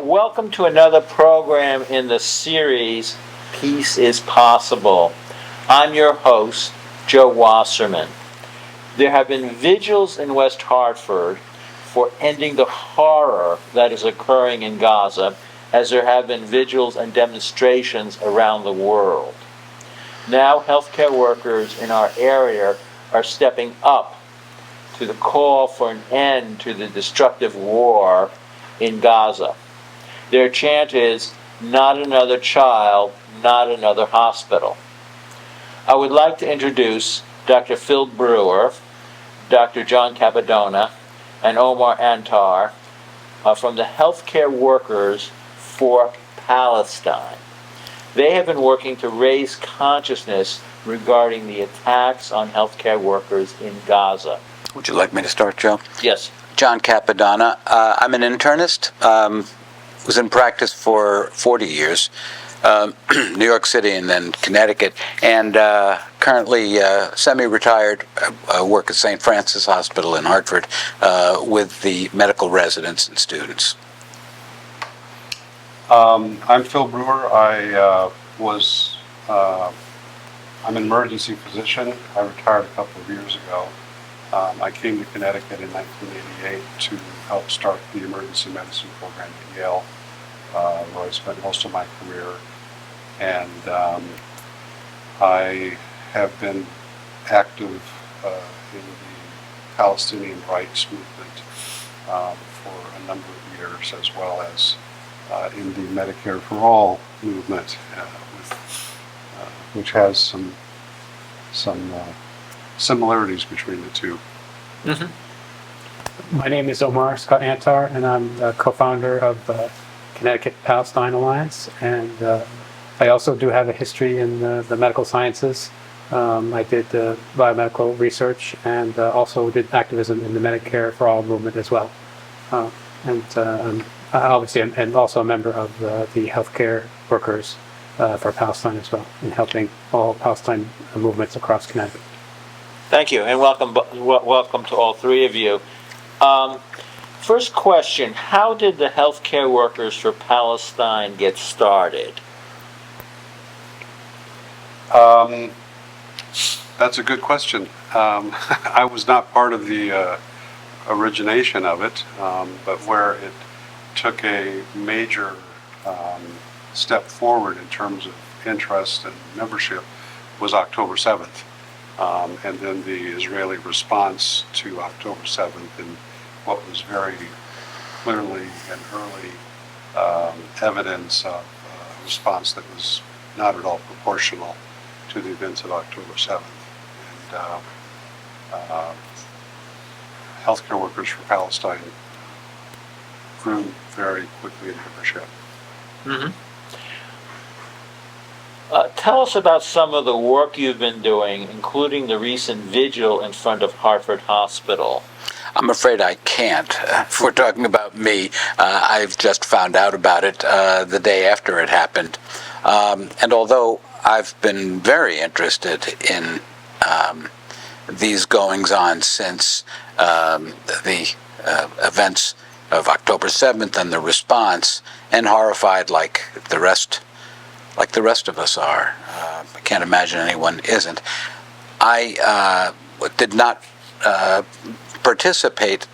Welcome to another program in the series, Peace is Possible. I'm your host, Joe Wasserman. There have been vigils in West Hartford for ending the horror that is occurring in Gaza, as there have been vigils and demonstrations around the world. Now, healthcare workers in our area are stepping up to the call for an end to the destructive war in Gaza. Their chant is, "Not another child, not another hospital." I would like to introduce Dr. Phil Brewer, Dr. John Capadonna, and Omar Antar from the Healthcare Workers for Palestine. They have been working to raise consciousness regarding the attacks on healthcare workers in Gaza. Would you like me to start, Joe? Yes. John Capadonna. I'm an internist. Was in practice for 40 years, New York City and then Connecticut, and currently semi-retired, work at St. Francis Hospital in Hartford with the medical residents and students. I'm Phil Brewer. I'm an emergency physician. I retired a couple of years ago. I came to Connecticut in 1988 to help start the emergency medicine program at Yale, where I spent most of my career. And I have been active in the Palestinian rights movement for a number of years, as well as in the Medicare for All movement, which has some similarities between the two. Mm-hmm. My name is Omar Scott Antar, and I'm the co-founder of Connecticut Palestine Alliance, and I also do have a history in the medical sciences. I did biomedical research and also did activism in the Medicare for All movement as well. I'm also a member of the Healthcare Workers for Palestine as well, in helping all Palestine movements across Connecticut. Thank you, and welcome to all three of you. First question, how did the Healthcare Workers for Palestine get started? That's a good question. I was not part of the origination of it, but where it took a major step forward in terms of interest and membership was October 7th. And then the Israeli response to October 7th and what was very clearly and early evidence of a response that was not at all proportional to the events of October 7th. And Healthcare Workers for Palestine grew very quickly in membership. Mm-hmm. Tell us about some of the work you've been doing, including the recent vigil in front of Hartford Hospital. I'm afraid I can't. If we're talking about me, I've just found out about it the day after it happened. And although I've been very interested in these goings-on since the events of October 7th and the response, and horrified like the rest of us are. I can't imagine anyone isn't. I did not participate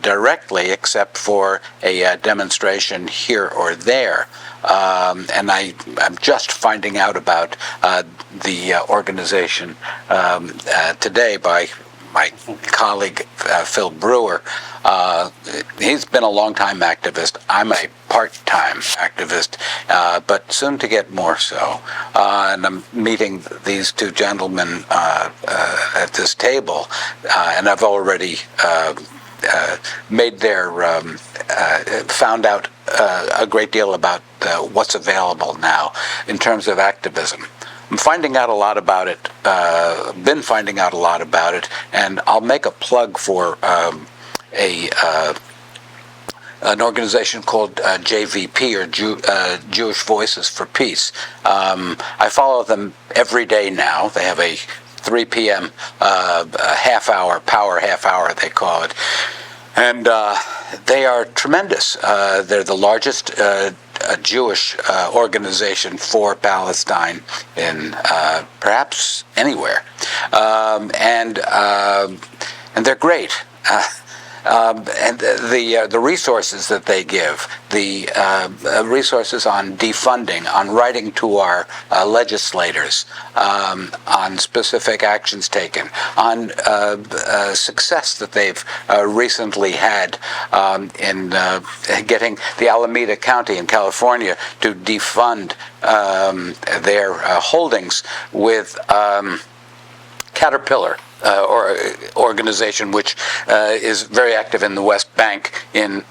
directly, except for a demonstration here or there. And I'm just finding out about the organization today by my colleague Phil Brewer. He's been a long-time activist. I'm a part-time activist, but soon to get more so. And I'm meeting these two gentlemen at this table, and I've already made their found out a great deal about what's available now in terms of activism. I'm finding out a lot about it, been finding out a lot about it, and I'll make a plug for a an organization called JVP, or Jewish Voices for Peace. I follow them every day now. They have a 3 p.m. Half-hour, power half-hour, they call it. And they are tremendous. They're the largest Jewish organization for Palestine in perhaps anywhere. And they're great. And the resources that they give, the resources on defunding, on writing to our legislators, on specific actions taken, on success that they've recently had in getting the Alameda County in California to defund their holdings with Caterpillar, or organization which is very active in the West Bank in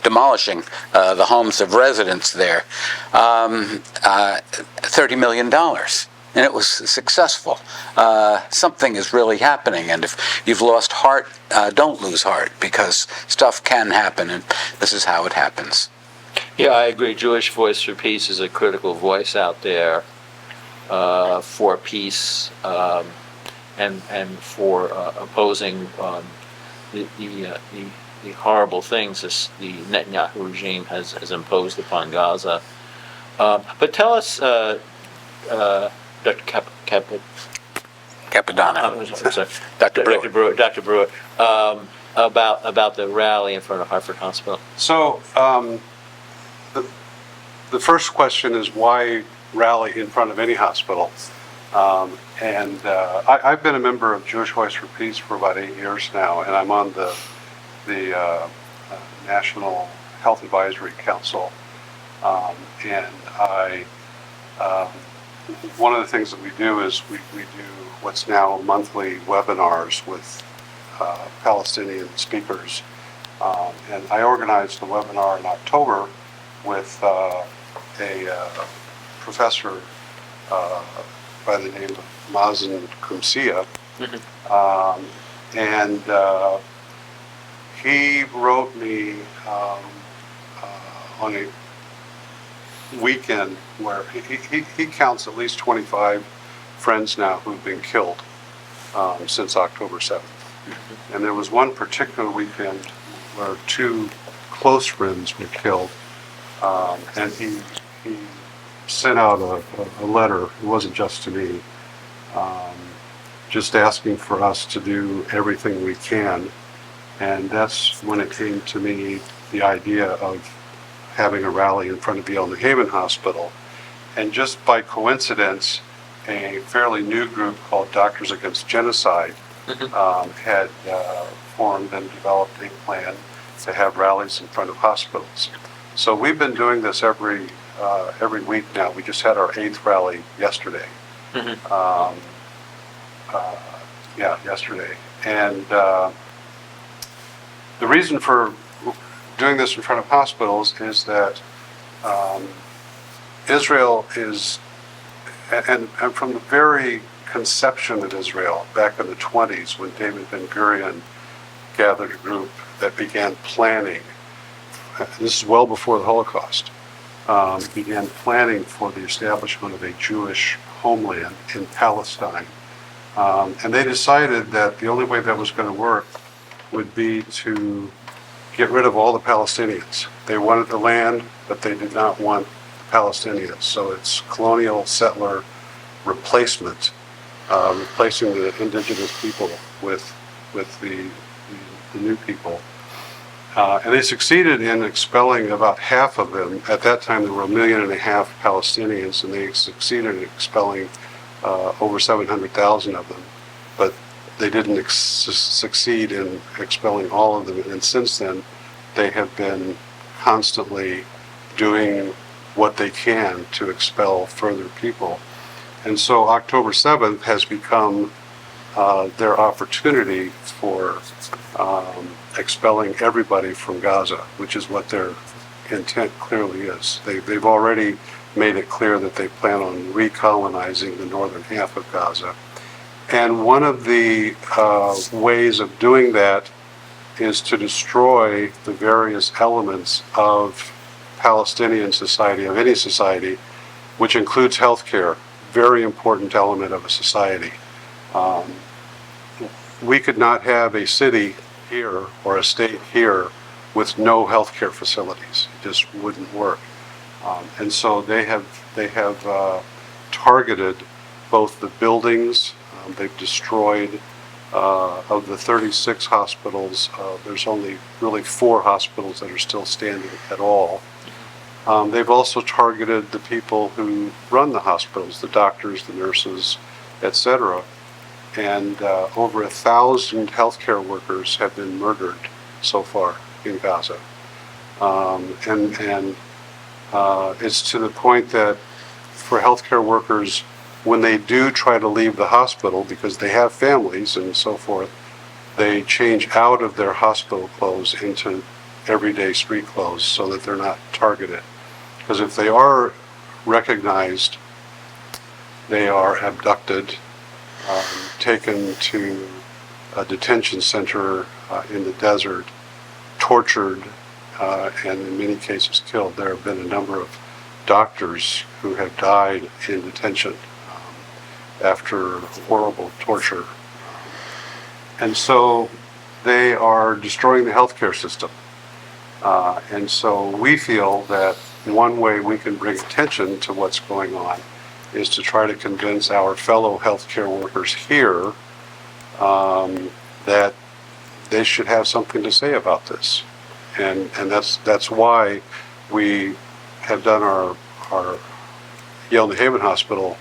demolishing the homes of residents there, $30 million. And it was successful. Something is really happening, and if you've lost heart, don't lose heart, because stuff can happen, and this is how it happens. Yeah, I agree. Jewish Voice for Peace is a critical voice out there for peace. And for opposing the horrible things the Netanyahu regime has imposed upon Gaza. But tell us, Dr. Capadonna. I'm sorry, Dr. Brewer. about the rally in front of Hartford Hospital. So the first question is, why rally in front of any hospital? I've been a member of Jewish Voice for Peace for about 8 years now, and I'm on the National Health Advisory Council. One of the things that we do is we do what's now monthly webinars with Palestinian speakers. And I organized a webinar in October with a professor by the name of Mazen Kumsia. He wrote me on a weekend where he counts at least 25 friends now who've been killed since October 7th. And there was one particular weekend where 2 close friends were killed, and he sent out a letter. It wasn't just to me, just asking for us to do everything we can. And that's when it came to me, the idea of having a rally in front of Yale New Haven Hospital. And just by coincidence, a fairly new group called Doctors Against Genocide had formed and developed a plan to have rallies in front of hospitals. So we've been doing this every week now. We just had our 8th rally yesterday. Yesterday. And the reason for doing this in front of hospitals is that Israel is, and from the very conception of Israel back in the 20s, when David Ben-Gurion gathered a group that began planning, this is well before the Holocaust, began planning for the establishment of a Jewish homeland in Palestine. And they decided that the only way that was going to work would be to get rid of all the Palestinians. They wanted the land, but they did not want the Palestinians. So it's colonial settler replacement, replacing the indigenous people with the new people. And they succeeded in expelling about half of them. At that time, there were 1.5 million Palestinians, and they succeeded in expelling over 700,000 of them. But they didn't succeed in expelling all of them. And since then, they have been constantly doing what they can to expel further people. And so October 7th has become their opportunity for expelling everybody from Gaza, which is what their intent clearly is. They've already made it clear that they plan on recolonizing the northern half of Gaza. And one of the ways of doing that is to destroy the various elements of Palestinian society, of any society, which includes healthcare, very important element of a society. We could not have a city here or a state here with no healthcare facilities. It just wouldn't work. And so they have targeted both the buildings. They've destroyed, of the 36 hospitals, there's only really 4 hospitals that are still standing at all. They've also targeted the people who run the hospitals, the doctors, the nurses, etc. And over 1,000 healthcare workers have been murdered so far in Gaza. It's to the point that for healthcare workers, when they do try to leave the hospital, because they have families and so forth, they change out of their hospital clothes into everyday street clothes so that they're not targeted. Because if they are recognized, they are abducted, taken to a detention center in the desert, tortured, and in many cases killed. There have been a number of doctors who have died in detention after horrible torture. And so they are destroying the healthcare system. And so we feel that one way we can bring attention to what's going on is to try to convince our fellow healthcare workers here that they should have something to say about this. And that's why we have done our Yale New Haven Hospital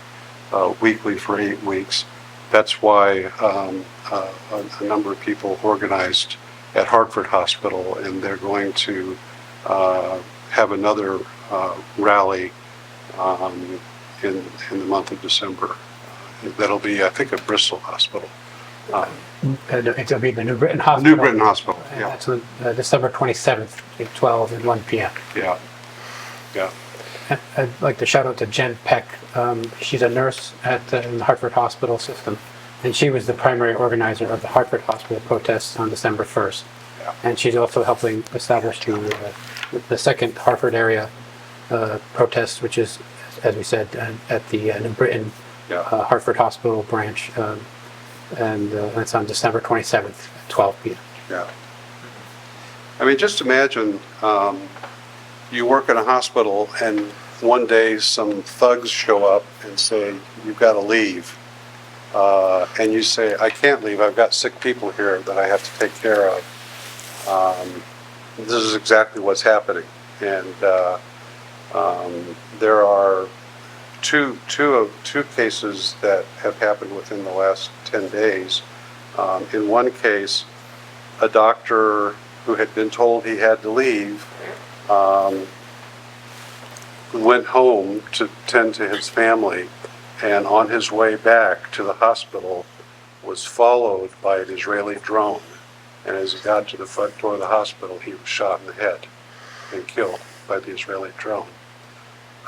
weekly for 8 weeks. That's why a number of people organized at Hartford Hospital, and they're going to have another rally in the month of December. That'll be, I think, at Bristol Hospital. It'll be the New Britain Hospital. New Britain Hospital, And yeah. that's on December 27th, between 12 and 1 p.m. Yeah, yeah. I'd like to shout out to Jen Peck. She's a nurse at the Hartford Hospital system, and she was the primary organizer of the Hartford Hospital protests on December 1st. Yeah. And she's also helping establish the second Hartford area protest, which is, as we said, at the New Britain Yeah. Hartford Hospital branch, and it's on December 27th at 12 p.m. Yeah. I mean, just imagine you work in a hospital and one day some thugs show up and say, you've got to leave. And you say, I can't leave. I've got sick people here that I have to take care of. This is exactly what's happening. And there are two cases that have happened within the last 10 days. In one case, a doctor who had been told he had to leave went home to tend to his family, and on his way back to the hospital was followed by an Israeli drone. And as he got to the front door of the hospital, he was shot in the head and killed by the Israeli drone.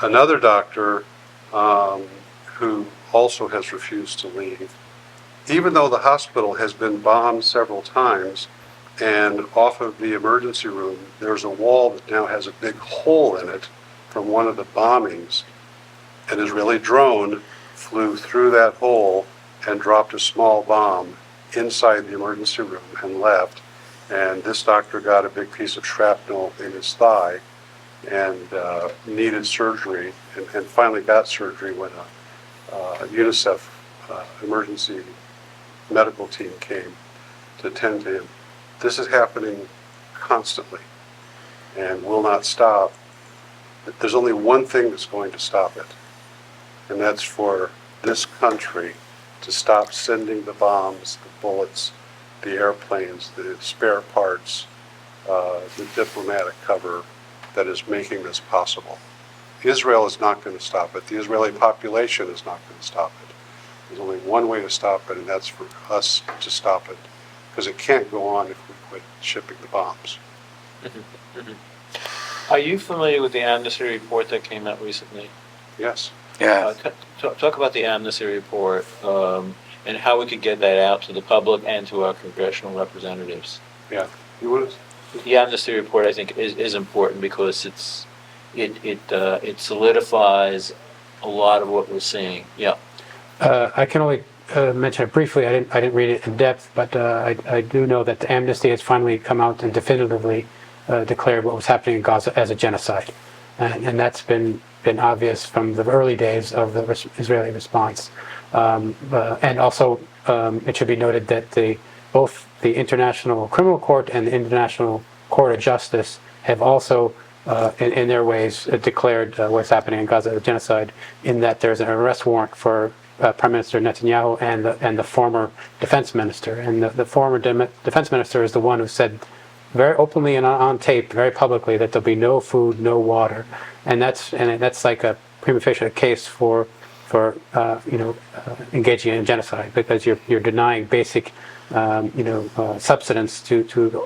Another doctor who also has refused to leave, even though the hospital has been bombed several times, and off of the emergency room, there's a wall that now has a big hole in it from one of the bombings. An Israeli drone flew through that hole and dropped a small bomb inside the emergency room and left. And this doctor got a big piece of shrapnel in his thigh and needed surgery, and finally got surgery when a UNICEF emergency medical team came to attend to him. This is happening constantly and will not stop. There's only one thing that's going to stop it, and that's for this country to stop sending the bombs, the bullets, the airplanes, the spare parts, the diplomatic cover that is making this possible. Israel is not going to stop it. The Israeli population is not going to stop it. There's only one way to stop it, and that's for us to stop it, because it can't go on if we quit shipping the bombs. Are you familiar with the Amnesty report that came out recently? Yes. Yeah. Talk about the Amnesty report and how we could get that out to the public and to our congressional representatives. Yeah. You want to? The amnesty report, I think, is important because it solidifies a lot of what we're seeing. Yeah. I can only mention it briefly. I didn't read it in depth, but I do know that the Amnesty has finally come out and definitively declared what was happening in Gaza as a genocide, and that's been obvious from the early days of the Israeli response. And also, it should be noted that both the International Criminal Court and the International Court of Justice have also, in their ways, declared what's happening in Gaza as a genocide, in that there's an arrest warrant for Prime Minister Netanyahu and the former defense minister. And the former defense minister is the one who said very openly and on tape, very publicly, that there'll be no food, no water, and that's like a prima facie case for engaging in genocide, because you're denying basic subsistence to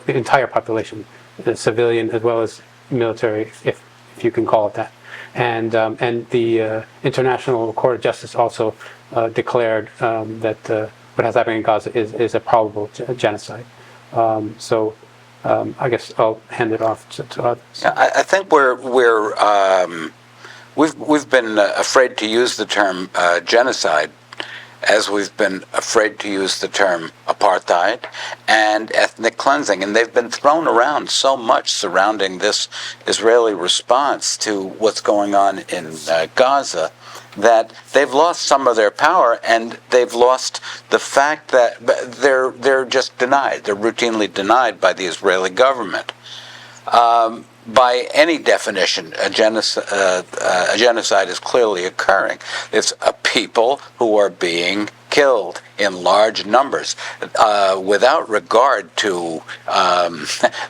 the entire population, the civilian as well as military, if you can call it that. And the International Court of Justice also declared that what has happened in Gaza is a probable genocide. I guess I'll hand it off to others. I think we've been afraid to use the term genocide, as we've been afraid to use the term apartheid and ethnic cleansing. And they've been thrown around so much surrounding this Israeli response to what's going on in Gaza that they've lost some of their power, and they've lost the fact that they're just denied. They're routinely denied by the Israeli government. By any definition, a genocide is clearly occurring. It's a people who are being killed in large numbers without regard to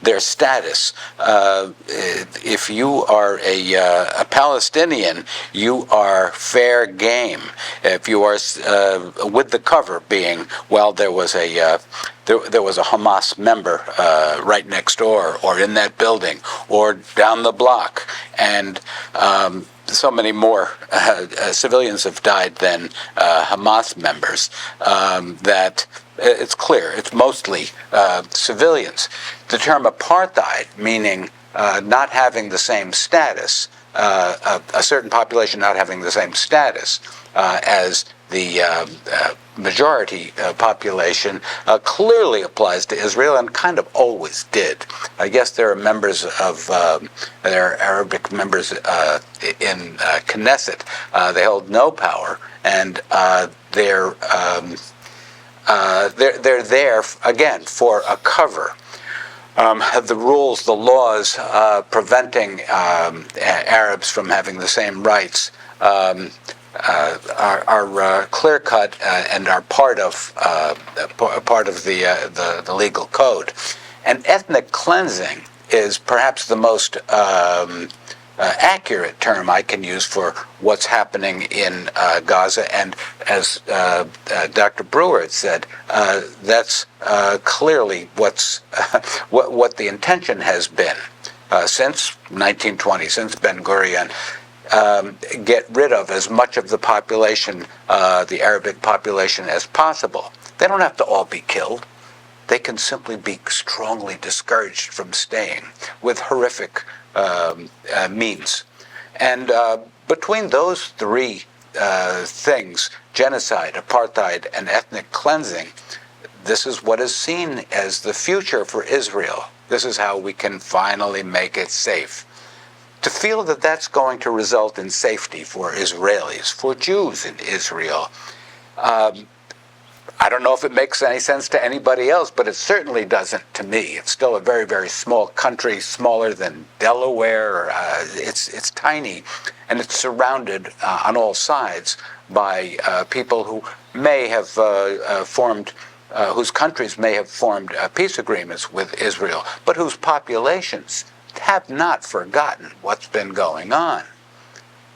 their status. If you are a Palestinian, you are fair game. If you are with the cover being, well, there was a Hamas member right next door, or in that building, or down the block, and so many more civilians have died than Hamas members, that it's clear it's mostly civilians. The term apartheid, meaning not having the same status, a certain population not having the same status as the majority population, clearly applies to Israel, and kind of always did. I guess there are members of there are Arabic members in Knesset. They hold no power, and they're there again for a cover. The rules, the laws preventing Arabs from having the same rights are clear-cut and are part of the legal code. And ethnic cleansing is perhaps the most accurate term I can use for what's happening in Gaza. And as Dr. Brewer had said, that's clearly what the intention has been since 1920, since Ben-Gurion. Get rid of as much of the population, the Arabic population, as possible. They don't have to all be killed. They can simply be strongly discouraged from staying with horrific means. And between those three things, genocide, apartheid, and ethnic cleansing, this is what is seen as the future for Israel. This is how we can finally make it safe. To feel that that's going to result in safety for Israelis, for Jews in Israel, I don't know if it makes any sense to anybody else, but it certainly doesn't to me. It's still a very, very small country, smaller than Delaware. It's tiny, and it's surrounded on all sides by people who may have whose countries may have formed peace agreements with Israel, but whose populations have not forgotten what's been going on.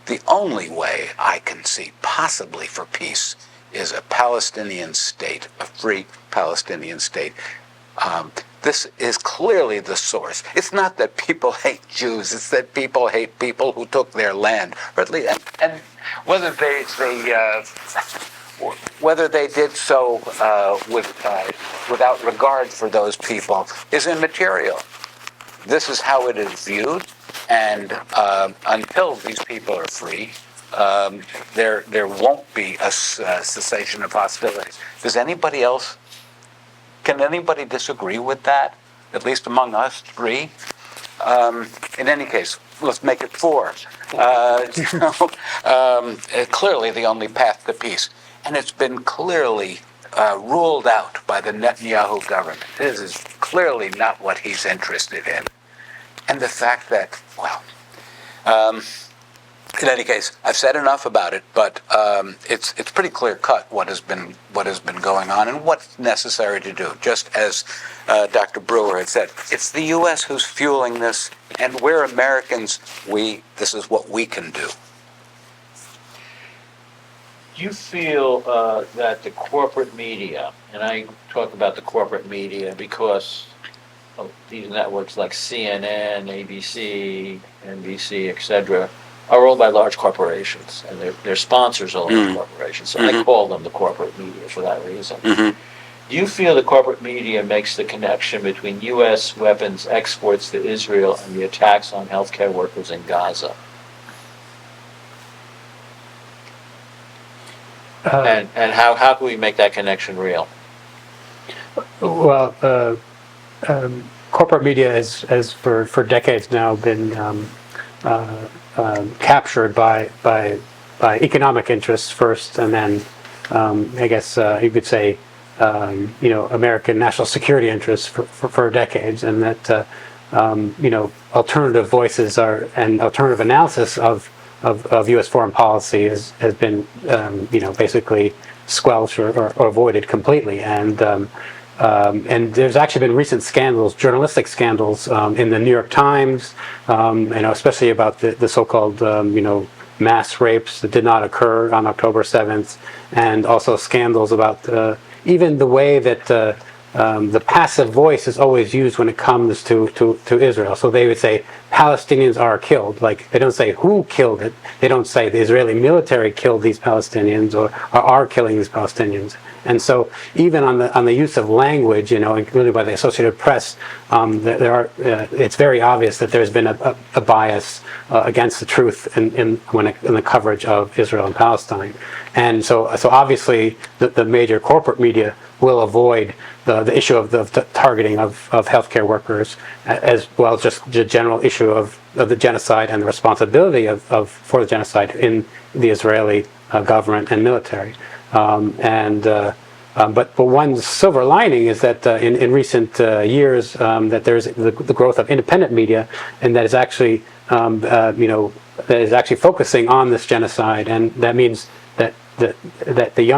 The only way I can see possibly for peace is a Palestinian state, a free Palestinian state. This is clearly the source. It's not that people hate Jews, it's that people hate people who took their land. Or at least, and whether whether they did so without regard for those people is immaterial. This is how it is viewed, and until these people are free, there won't be a cessation of hostilities. Can anybody disagree with that? At least among us three? In any case, let's make it four. Clearly the only path to peace. And it's been clearly ruled out by the Netanyahu government. This is clearly not what he's interested in. And the fact that, well, in any case, I've said enough about it, but it's pretty clear cut what has been going on and what's necessary to do. Just as Dr. Brewer had said, it's the U.S. who's fueling this, and we're Americans. This is what we can do. Do you feel that the corporate media, and I talk about the corporate media because of these networks like CNN, ABC, NBC, etc., are owned by large corporations, and their sponsors are large corporations. So I call them the corporate media for that reason. Do you feel the corporate media makes the connection between U.S. weapons exports to Israel and the attacks on healthcare workers in Gaza? And how can we make that connection real? Well, corporate media has for decades now been captured by economic interests first, and then I guess you could say American national security interests for decades, and that alternative voices and alternative analysis of U.S. foreign policy has been basically squelched or avoided completely, and there's actually been recent scandals, journalistic scandals, in the New York Times, especially about the so-called, mass rapes that did not occur on October 7th, and also scandals about even the way that the passive voice is always used when it comes to Israel. So they would say Palestinians are killed. Like, they don't say who killed it. They don't say the Israeli military killed these Palestinians or are killing these Palestinians. And so even on the use of language, included by the Associated Press, it's very obvious that there's been a bias against the truth in the coverage of Israel and Palestine. And so obviously the major corporate media will avoid the issue of the targeting of healthcare workers, as well as just the general issue of the genocide and the responsibility for the genocide in the Israeli government and military. But one silver lining is that in recent years that there's the growth of independent media, and that is actually focusing on this genocide, and that means that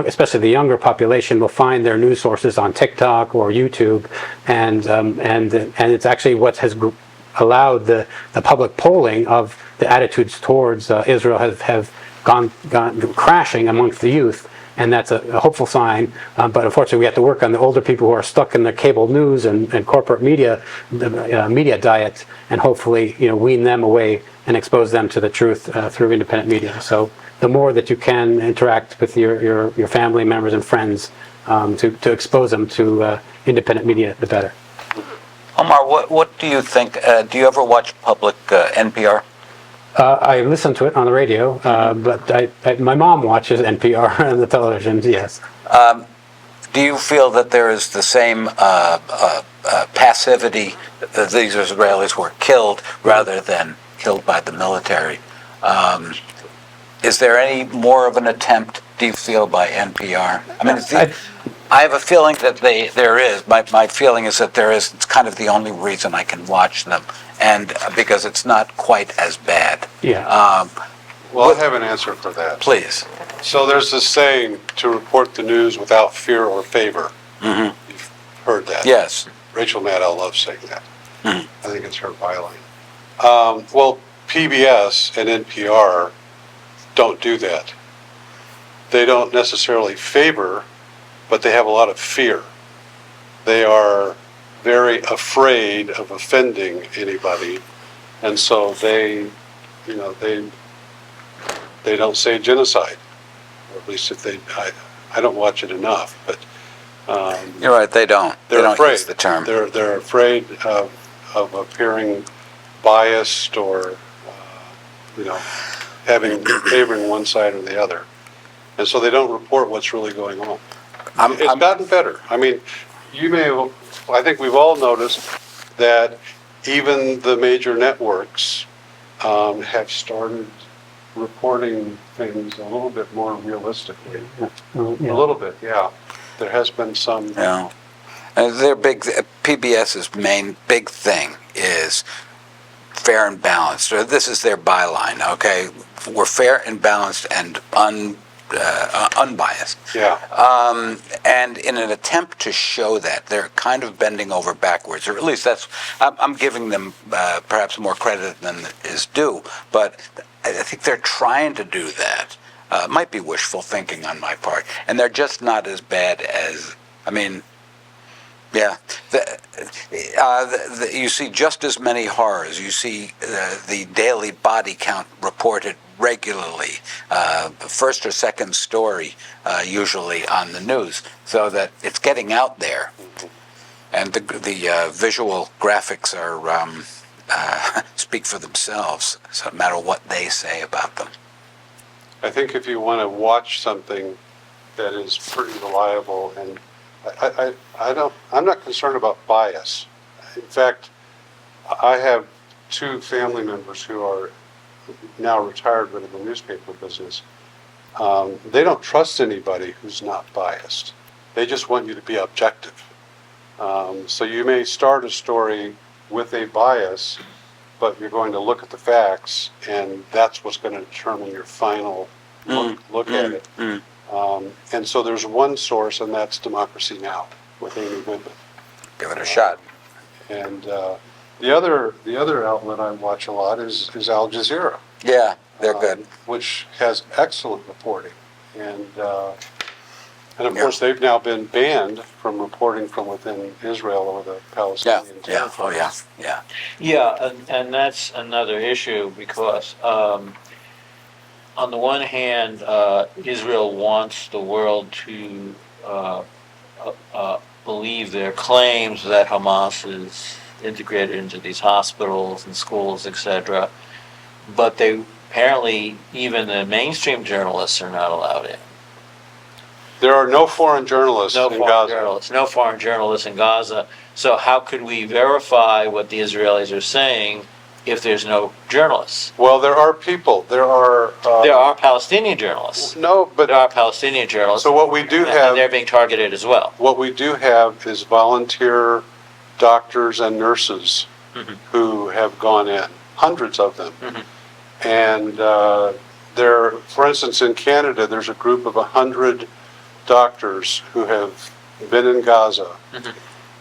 especially the younger population will find their news sources on TikTok or YouTube, and it's actually what has allowed the public polling of the attitudes towards Israel have gone crashing amongst the youth. And that's a hopeful sign, but unfortunately we have to work on the older people who are stuck in the cable news and corporate media, media diet, and hopefully wean them away and expose them to the truth through independent media. So the more that you can interact with your family members and friends to expose them to independent media, the better. Omar, what do you think? Do you ever watch public NPR? I listen to it on the radio, but my mom watches NPR on the television, yes. Do you feel that there is the same passivity that these Israelis were killed rather than killed by the military? Is there any more of an attempt, do you feel, by NPR? I mean, I have a feeling that there is. My feeling is that there is. It's kind of the only reason I can watch them, and because it's not quite as bad. Yeah. Well, I have an answer for that. Please. So there's this saying, to report the news without fear or favor. Mm-hmm. You've heard that. Yes. Rachel Maddow loves saying that. Mm-hmm. I think it's her byline. Well, PBS and NPR don't do that. They don't necessarily favor, but they have a lot of fear. They are very afraid of offending anybody, and so they don't say genocide, or at least if I don't watch it enough, but You're right, they don't. They they're don't afraid. use the term. They're afraid of appearing biased or favoring one side or the other, and so they don't report what's really going on. It's gotten better. I mean, I think we've all noticed that even the major networks have started reporting things a little bit more realistically. A little bit, yeah. There has been some. Yeah. Their PBS's main big thing is fair and balanced. Or this is their byline, okay? We're fair and balanced and unbiased. Yeah. And in an attempt to show that, they're kind of bending over backwards, or at least I'm giving them perhaps more credit than is due, but I think they're trying to do that. Might be wishful thinking on my part, and they're just not as bad as, yeah. You see just as many horrors. You see the daily body count reported regularly, first or second story usually on the news, so that it's getting out there. And the visual graphics are speak for themselves, so no matter what they say about them. I think if you want to watch something that is pretty reliable, and I'm not concerned about bias. In fact, I have two family members who are now retired but in the newspaper business. They don't trust anybody who's not biased. They just want you to be objective. So you may start a story with a bias, but you're going to look at the facts, and that's what's going to determine your final look at it. And so there's one source, and that's Democracy Now! With Amy Goodman. Give it a shot. And the other outlet I watch a lot is Al Jazeera. Yeah, they're good. Which has excellent reporting, and of course they've now been banned from reporting from within Israel or the Palestinian territory. Yeah, and that's another issue because on the one hand, Israel wants the world to believe their claims that Hamas is integrated into these hospitals and schools, etc. But they apparently, even the mainstream journalists are not allowed in. There are no foreign journalists in Gaza. No foreign journalists in Gaza. So how could we verify what the Israelis are saying if there's no journalists? Well, there are people. There are Palestinian journalists. No, but there are Palestinian journalists. So what we do have, and they're being targeted as well. What we do have is volunteer doctors and nurses who have gone in, hundreds of them, and there. For instance, in Canada, there's a group of 100 doctors who have been in Gaza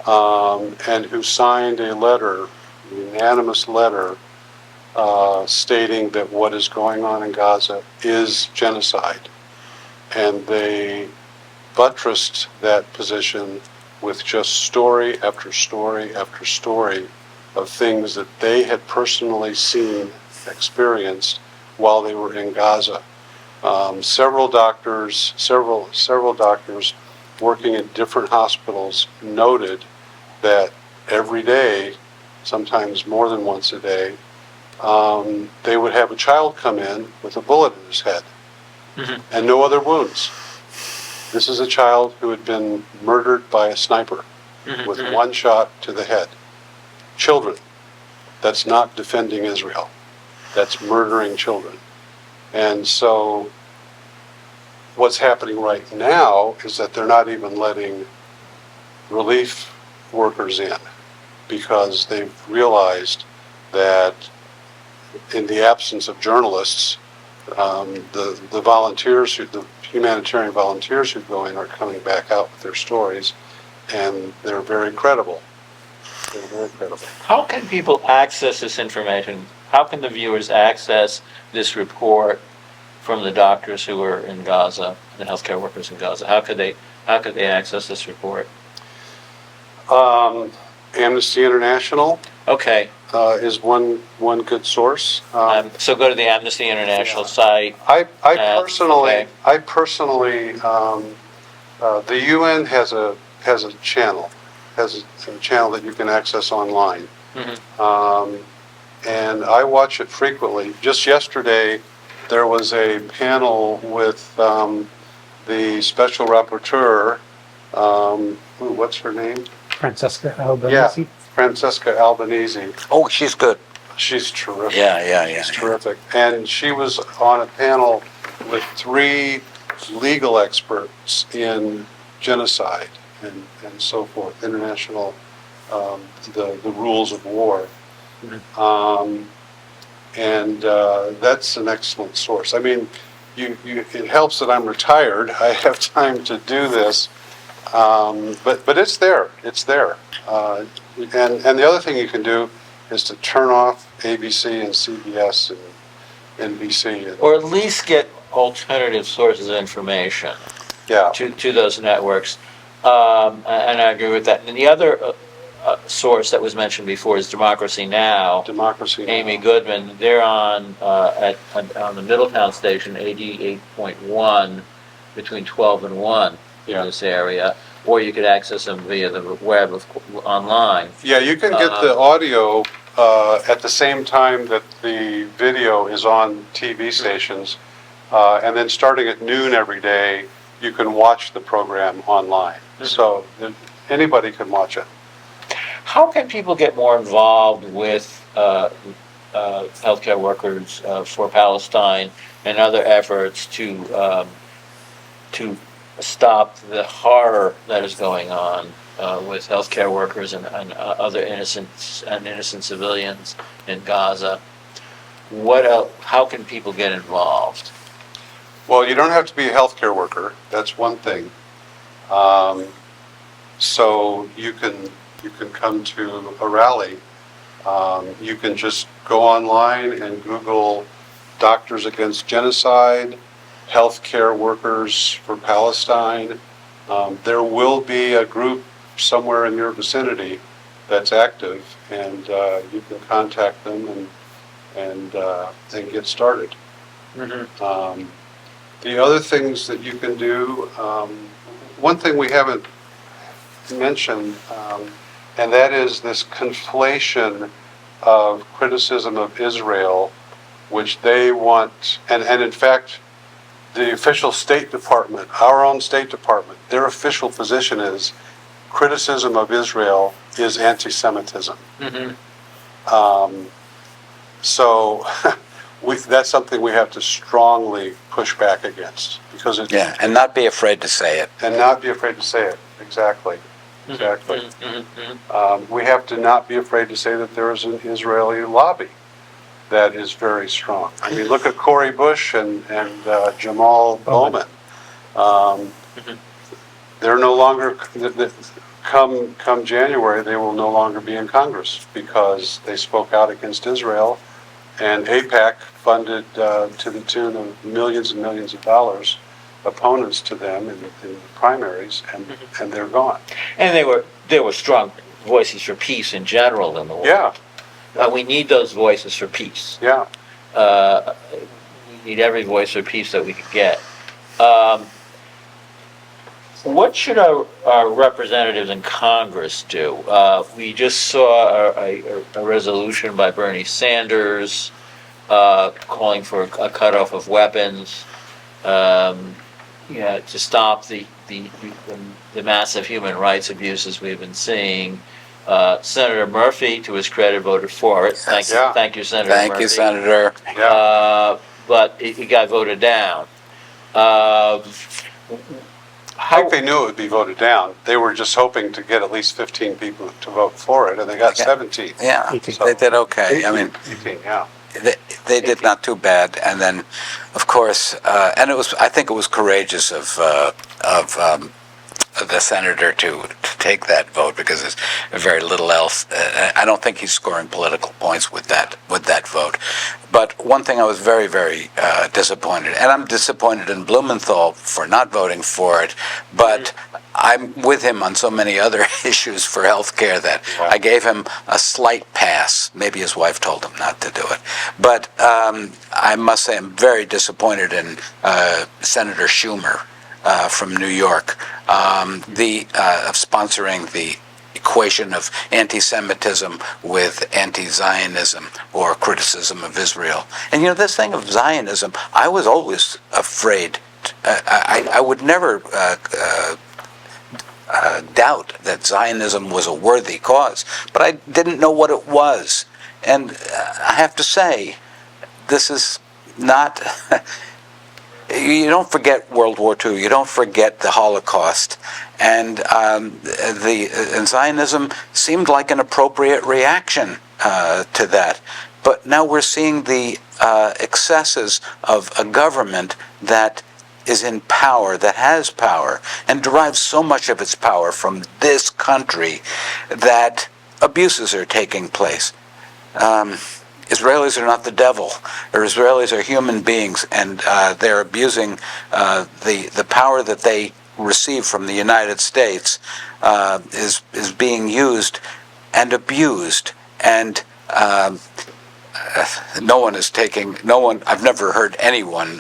and who signed a letter, a unanimous letter, stating that what is going on in Gaza is genocide. And they buttressed that position with just story after story after story of things that they had personally seen, experienced while they were in Gaza. Several doctors working in different hospitals noted that every day, sometimes more than once a day, they would have a child come in with a bullet in his head and no other wounds. This is a child who had been murdered by a sniper with one shot to the head. Children. That's not defending Israel. That's murdering children. And so what's happening right now is that they're not even letting relief workers in because they've realized that in the absence of journalists, the volunteers, the humanitarian volunteers who go in are coming back out with their stories, and they're very credible. They're very credible. How can people access this information? How can the viewers access this report from the doctors who are in Gaza, the healthcare workers in Gaza? How could they access this report? Amnesty International. Okay. Is one good source. So go to the Amnesty International site. I personally The UN has a channel, has a channel that you can access online. And I watch it frequently. Just yesterday, there was a panel with the special rapporteur, what's her name? Francesca Albanese. Yeah, Francesca Albanese. Oh, she's good. She's terrific. Yeah. She's terrific. And she was on a panel with 3 legal experts in genocide and so forth, international, the rules of war. That's an excellent source. I mean, it helps that I'm retired. I have time to do this, but it's there. It's there. And the other thing you can do is to turn off ABC and CBS and NBC. Or at least get alternative sources of information Yeah. to those networks. And I agree with that. And the other source that was mentioned before is Democracy Now. Democracy Now. Amy Goodman, they're on the Middletown station, 88.1, between 12 and 1 in this area, or you could access them via the web online. Yeah, you can get the audio at the same time that the video is on TV stations, and then starting at noon every day, you can watch the program online. So anybody can watch it. How can people get more involved with healthcare workers for Palestine and other efforts to stop the horror that is going on with healthcare workers and other innocent civilians in Gaza? What else? How can people get involved? Well, you don't have to be a healthcare worker. That's one thing. So you can come to a rally. You can just go online and Google Doctors Against Genocide, Healthcare Workers for Palestine. There will be a group somewhere in your vicinity that's active, and you can contact them and get started. The other things that you can do, one thing we haven't mentioned, and that is this conflation of criticism of Israel, which they want, and in fact, the official State Department, our own State Department, their official position is criticism of Israel is anti-Semitism. So that's something we have to strongly push back against, because it's, and not be afraid to say it. and not be afraid to say it. Exactly. We have to not be afraid to say that there is an Israeli lobby that is very strong. I mean, look at Cori Bush and Jamal Bowman. They're no longer, come January, they will no longer be in Congress because they spoke out against Israel, and AIPAC funded to the tune of millions and millions of dollars opponents to them in the primaries, and they're gone. And there were strong voices for peace in general in the world. Yeah, We need those voices for peace. yeah. We need every voice for peace that we could get. What should our representatives in Congress do? We just saw a resolution by Bernie Sanders calling for a cutoff of weapons. To stop the massive human rights abuses we've been seeing. Senator Murphy, to his credit, voted for it. Thank you, Senator Murphy. Thank you, Senator. But it got voted down. I think they knew it would be voted down. They were just hoping to get at least 15 people to vote for it, and they got 17. Yeah, So- they did okay. I mean, 18, yeah. they did not too bad. And then, of course, and I think it was courageous of the senator to take that vote, because there's very little else. I don't think he's scoring political points with that vote. But one thing I was very, very disappointed, and I'm disappointed in Blumenthal for not voting for it, but I'm with him on so many other issues for health care that I gave him a slight pass. Maybe his wife told him not to do it. But I must say I'm very disappointed in Senator Schumer from New York. of sponsoring the equation of anti-Semitism with anti-Zionism or criticism of Israel. And this thing of Zionism, I was always afraid. I would never doubt that Zionism was a worthy cause, but I didn't know what it was. And I have to say, this is not... You don't forget World War II. You don't forget the Holocaust. And Zionism seemed like an appropriate reaction to that. But now we're seeing the excesses of a government that is in power, that has power, and derives so much of its power from this country that abuses are taking place. Israelis are not the devil, or Israelis are human beings, and they're abusing the power that they receive from the United States is being used and abused, and I've never heard anyone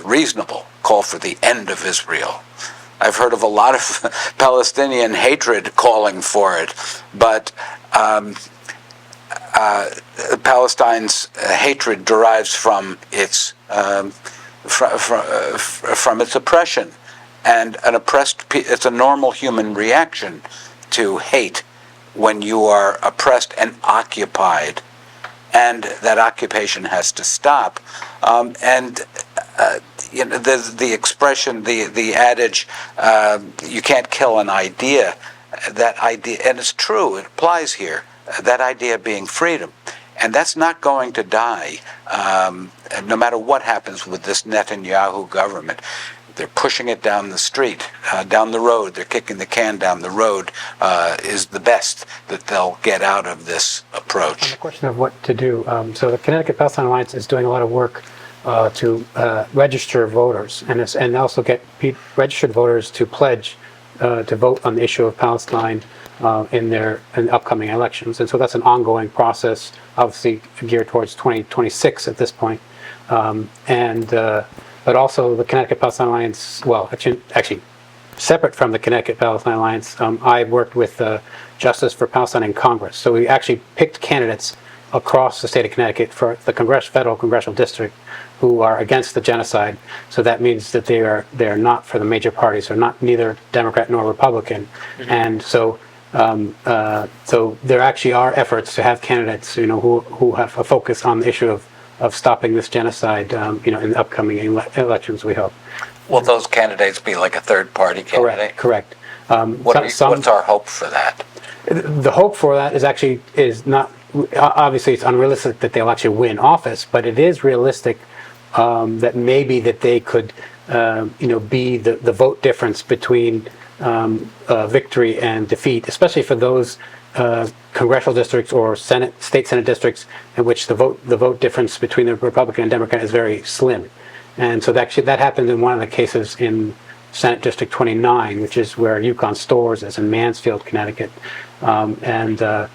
reasonable call for the end of Israel. I've heard of a lot of Palestinian hatred calling for it, but Palestine's hatred derives from its from its oppression, and it's a normal human reaction to hate when you are oppressed and occupied, and that occupation has to stop. The expression, the adage, you can't kill an idea. That idea, and it's true, it applies here. That idea being freedom. And that's not going to die, no matter what happens with this Netanyahu government. They're pushing it down the street, down the road. They're kicking the can down the road is the best that they'll get out of this approach. On the question of what to do, so the Connecticut-Palestine Alliance is doing a lot of work to register voters and also get registered voters to pledge to vote on the issue of Palestine in upcoming elections. And so that's an ongoing process, obviously geared towards 2026 at this point. But also the Connecticut-Palestine Alliance, well, actually separate from the Connecticut-Palestine Alliance, I worked with Justice for Palestine in Congress. So we actually picked candidates across the state of Connecticut for the federal congressional district who are against the genocide. So that means that they are not for the major parties. They're neither Democrat nor Republican. Mm-hmm. And so there actually are efforts to have candidates, who have a focus on the issue of stopping this genocide, in the upcoming elections, we hope. Will those candidates be like a third-party candidate? Correct. What's our hope for that? The hope for that is not, obviously it's unrealistic that they'll actually win office, but it is realistic that maybe that they could, be the vote difference between victory and defeat, especially for those congressional districts or state senate districts in which the vote difference between the Republican and Democrat is very slim. And so that happened in one of the cases in Senate District 29, which is where Yukon Stores is in Mansfield, Connecticut. The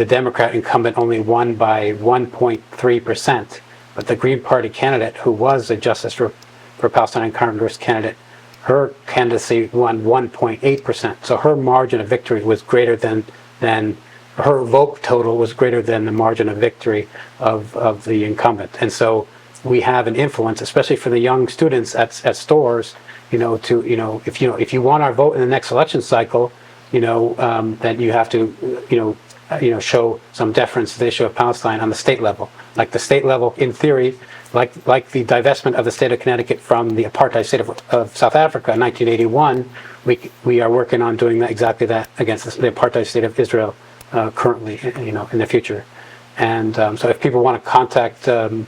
Democrat incumbent only won by 1.3%, but the Green Party candidate, who was a Justice for Palestine in Congress candidate, her candidacy won 1.8%. So her margin of victory was greater than her vote total was greater than the margin of victory of the incumbent. And so we have an influence, especially for the young students at stores, if you want our vote in the next election cycle, then you have to, show some deference to the issue of Palestine on the state level. Like the state level, in theory, like the divestment of the state of Connecticut from the apartheid state of South Africa in 1981, we are working on doing exactly that against the apartheid state of Israel currently, in the future. And so if people want to contact the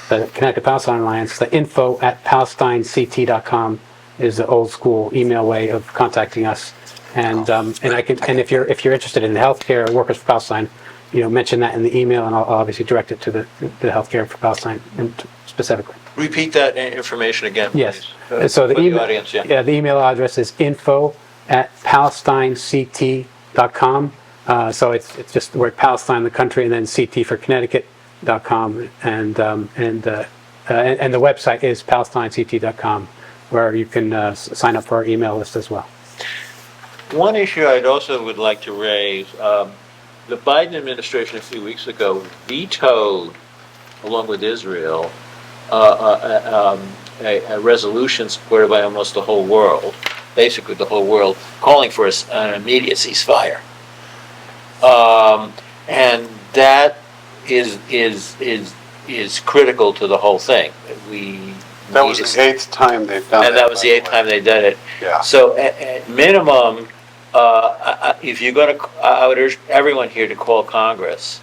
Connecticut-Palestine Alliance, the info@palestinect.com is the old school email way of contacting us. And if you're interested in the healthcare Workers for Palestine, mention that in the email, and I'll obviously direct it to the Healthcare for Palestine specifically. Repeat that information again, yes. please. So the email, audience, the email address is info@palestinect.com. So it's just the word Palestine, the country, and then CT for Connecticut.com, and the website is palestinect.com. where you can sign up for our email list as well. One issue I'd also would like to raise, the Biden administration a few weeks ago vetoed, along with Israel, a resolution supported by almost the whole world, basically the whole world, calling for an immediate ceasefire. And that is critical to the whole thing. That was the 8th time they've done it. And that was the 8th time they did it. Yeah. So at minimum, if you're going to, I would urge everyone here to call Congress.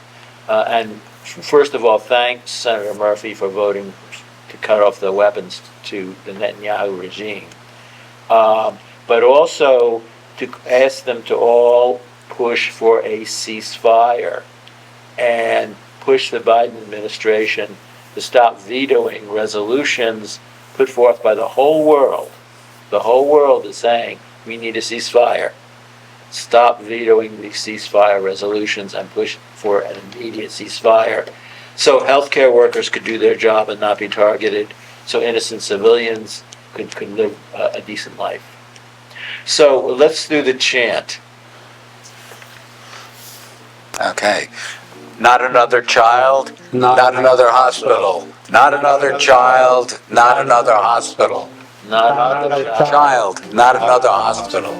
And first of all, thank Senator Murphy for voting to cut off the weapons to the Netanyahu regime. But also to ask them to all push for a ceasefire and push the Biden administration to stop vetoing resolutions put forth by the whole world. The whole world is saying we need a ceasefire. Stop vetoing these ceasefire resolutions and push for an immediate ceasefire so healthcare workers could do their job and not be targeted, so innocent civilians could live a decent life. So let's do the chant. Okay. Not another child, not another hospital. Not another child, not another hospital. Not another Child, not another hospital.